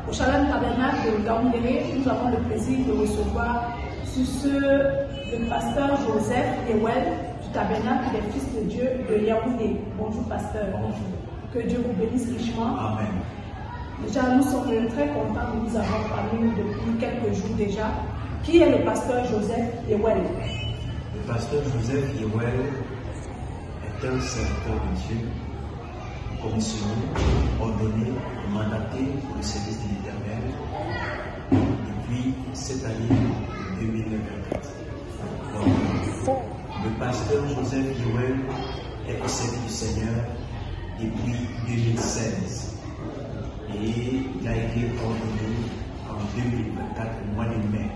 Au Shalom Tabernacle de Gaoundéré, nous avons le plaisir de recevoir le pasteur Joseph Yewel du Tabernacle des Fils de Dieu de Yaoundé. Bonjour pasteur. Bonjour. Que Dieu vous bénisse richement. Amen. Déjà, nous sommes très contents de vous avoir parlé depuis quelques jours déjà. Qui est le pasteur Joseph Yewel? Le pasteur Joseph Yewel est un serviteur de Dieu, commissionné, ordonné, mandaté pour le service de l'Éternel depuis cette année 2024. Donc, le pasteur Joseph Yewel est au service du Seigneur depuis 2016 et il a été ordonné en 2024 au mois de mai.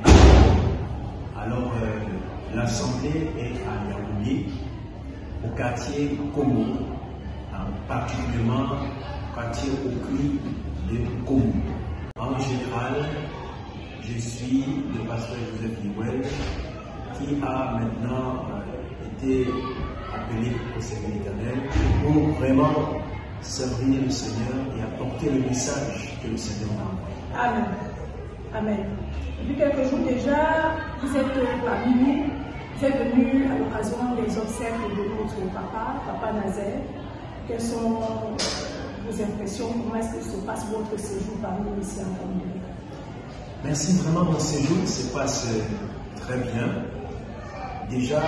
Alors, l'assemblée est à Yaoundé, au quartier Komo, particulièrement au quartier Okri de Komo. En général, je suis le pasteur Joseph Yewel qui a maintenant été appelé au service éternel pour vraiment servir le Seigneur et apporter le message que le Seigneur m'a envoyé. Amen. Amen. Depuis quelques jours déjà, vous êtes parmi nous. Vous êtes venu à l'occasion des obsèques de notre papa Nazaire. Quelles sont vos impressions? Comment est-ce que se passe votre séjour parmi nous ici en Cameroun? Merci, vraiment mon séjour se passe très bien. Déjà,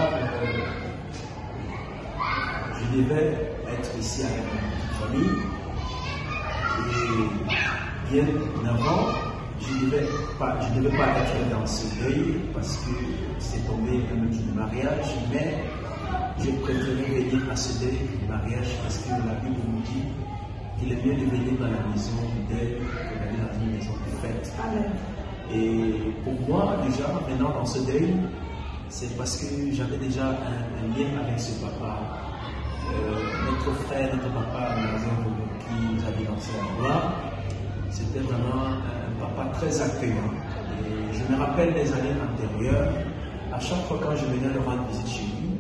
je devais être ici avec ma petite famille et bien avant, je ne devais pas être dans ce deuil parce que c'est tombé un petit mariage, mais j'ai préféré venir à ce deuil du mariage parce que la Bible nous dit qu'il est mieux de venir dans la maison du deuil que d'aller dans une maison de fête. Amen. Et pour moi, déjà, maintenant dans ce deuil, c'est parce que j'avais déjà un lien avec ce papa. Notre frère, notre papa, qui nous a lancé à gloire, c'était vraiment un papa très accueillant. Et je me rappelle des années antérieures, à chaque fois quand je venais le rendre visite chez lui,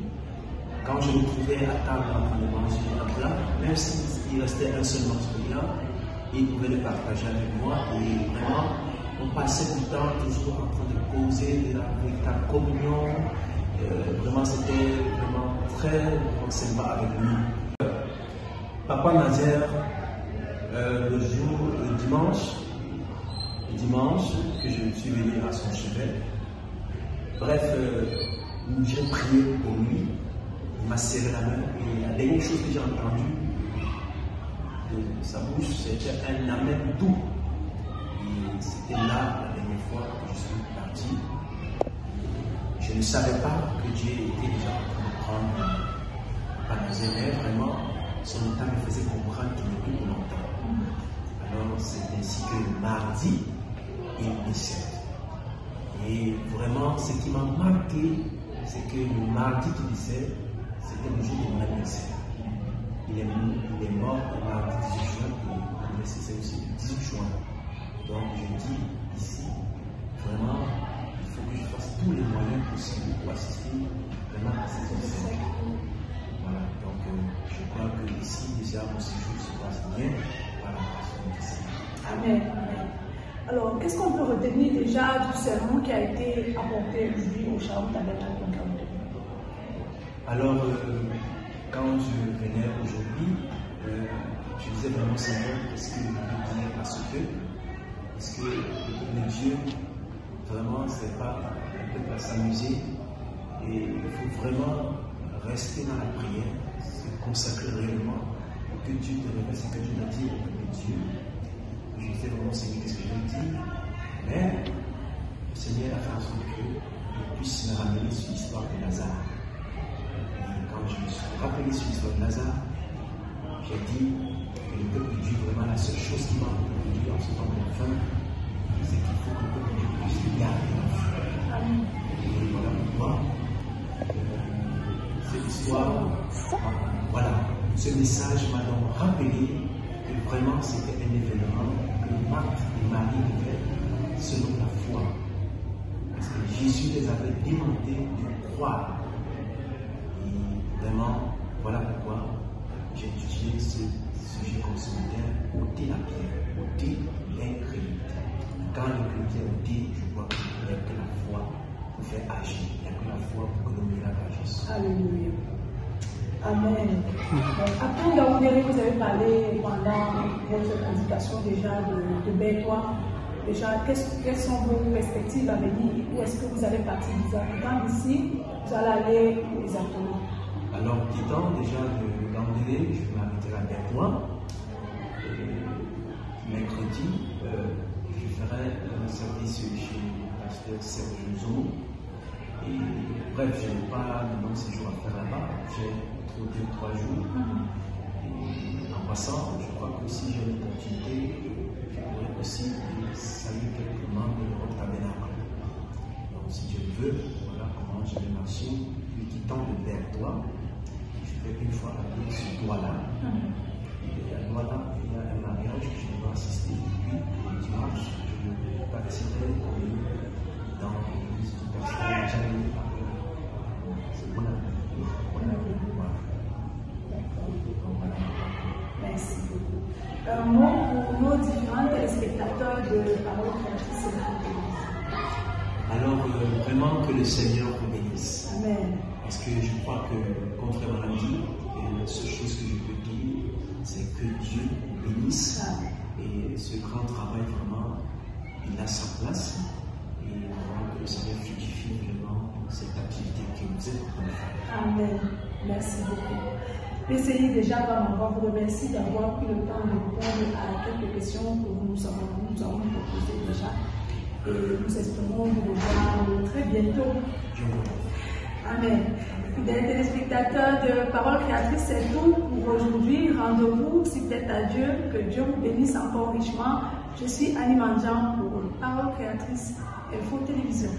quand je me trouvais à table en train de manger un plat, même s'il restait un seul morceau de viande, il pouvait le partager avec moi. Et vraiment, on passait du temps toujours en train de causer de la communion. Vraiment, c'était vraiment très sympa avec lui. Papa Nazaire, le dimanche que je suis venu à son chevet, bref, j'ai prié pour lui, il m'a serré la main et la dernière chose que j'ai entendue de sa bouche, c'était un amen doux. Et c'était là la dernière fois que je suis parti. Je ne savais pas que Dieu était déjà en train de prendre Papa Nazaire, mais vraiment, son état me faisait comprendre qu'il n'est plus pour longtemps. Alors, c'est ainsi que mardi, il décède. Et vraiment, ce qui m'a marqué, c'est que le mardi qu'il décède, c'était le jour de mon anniversaire. Il est mort le mardi 18 juin et l'anniversaire c'est aussi le 18 juin. Donc, je dis ici, vraiment, il faut que je fasse tous les moyens possibles pour assister vraiment à ces obsèques. Voilà, donc je crois que ici, déjà, mon séjour se passe bien par la grâce de Dieu. Amen. Amen. Alors, qu'est-ce qu'on peut retenir déjà du sermon qui a été apporté aujourd'hui au Shalom Tabernacle de Gaoundéré? Alors, quand je venais aujourd'hui, je disais vraiment, Seigneur, qu'est-ce que je veux dire à ce peuple? Parce que le peuple de Dieu, vraiment, ce n'est pas un peuple à s'amuser. Et il faut vraiment rester dans la prière, se consacrer réellement pour que Dieu te révèle ce que Dieu a dit au peuple de Dieu. Je disais vraiment, Seigneur, qu'est-ce que je veux dire? Mais le Seigneur a fait en sorte que je puisse me ramener sur l'histoire de Lazare. Et quand je me suis rappelé sur l'histoire de Lazare, j'ai dit que le peuple de Dieu, vraiment, la seule chose qui manque au peuple de Dieu en ce temps de la fin, c'est qu'il faut que le peuple de Dieu puisse garder la foi. Et voilà pourquoi cette histoire, voilà, ce message m'a donc rappelé que vraiment c'était un événement que Marthe et Marie vivaient selon la foi. Parce que Jésus les avait demandé de croire. Et vraiment, voilà pourquoi j'ai étudié ce sujet comme ce matin, ôter la pierre, ôter l'incrédulité. Quand l'incrédulité est ôtée, je vois qu'il n'y a que la foi pour faire agir, il n'y a que la foi pour que le miracle agisse. Alléluia. Amen. Après Gaoudéré, vous avez parlé pendant votre prédication déjà de Berthois. Déjà, quelles sont vos perspectives à venir? Où est-ce que vous allez partir exactement d'ici? Vous allez aller où exactement? Alors, quittant déjà de Gaoudéré, je m'arrêterai à Berthois. Mercredi, je ferai un service chez le pasteur Serge Zoum. Et bref, je n'ai pas de long séjour à faire là-bas. J'ai trop 2-3 jours. Et en passant, je crois que si j'ai une opportunité, je pourrais aussi saluer quelques membres de votre tabernacle. Donc, si Dieu le veut, voilà comment je vais marcher. Puis quittant de Berthois, je vais une fois aller sur Douala. Et à Douala, il y a un mariage que je dois assister. Puis, le dimanche, je participerai dans l'église du pasteur Jamie. C'est bon. Merci beaucoup. Un mot pour nos différents téléspectateurs de Parole Créatrice. Alors, vraiment que le Seigneur vous bénisse. Amen. Parce que je crois que, contrairement à dit, la seule chose que je peux dire, c'est que Dieu vous bénisse. Et ce grand travail, vraiment, il a sa place. Et vraiment que le Seigneur fructifie vraiment cette activité que vous êtes en train de faire. Amen. Merci beaucoup. Essayez déjà, on vous remercie d'avoir pris le temps de répondre à quelques questions que nous avons posées déjà. Et nous espérons vous revoir très bientôt. Amen. Fidèles téléspectateurs de Parole Créatrice, c'est tout pour aujourd'hui. Rendez-vous, si peut-être à Dieu, que Dieu vous bénisse encore richement. Je suis Annie Mandian pour Parole Créatrice Info Télévision.